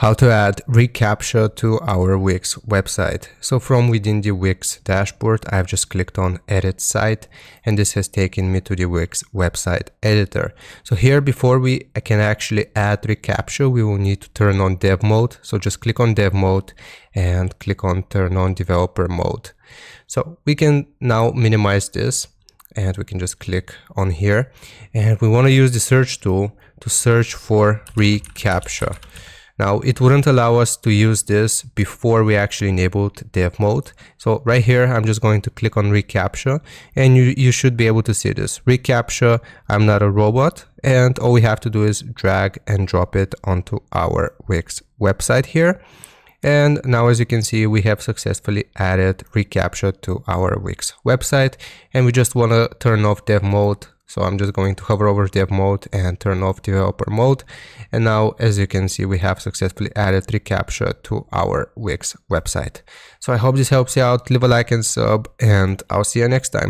How to add reCAPTCHA to our Wix website. So from within the Wix dashboard, I've just clicked on Edit Site, and this has taken me to the Wix website editor. So here, before we can actually add reCAPTCHA, we will need to turn on dev mode. So just click on dev mode and click on turn on developer mode. So we can now minimize this, and we can just click on here, and we want to use the search tool to search for reCAPTCHA. Now, it wouldn't allow us to use this before we actually enabled dev mode. So right here, I'm just going to click on reCAPTCHA, and you should be able to see this. reCAPTCHA, I'm not a robot, and all we have to do is drag and drop it onto our Wix website here. And now, as you can see, we have successfully added reCAPTCHA to our Wix website, and we just want to turn off dev mode. So I'm just going to hover over dev mode and turn off developer mode. And now, as you can see, we have successfully added reCAPTCHA to our Wix website. So I hope this helps you out. Leave a like and sub, and I'll see you next time.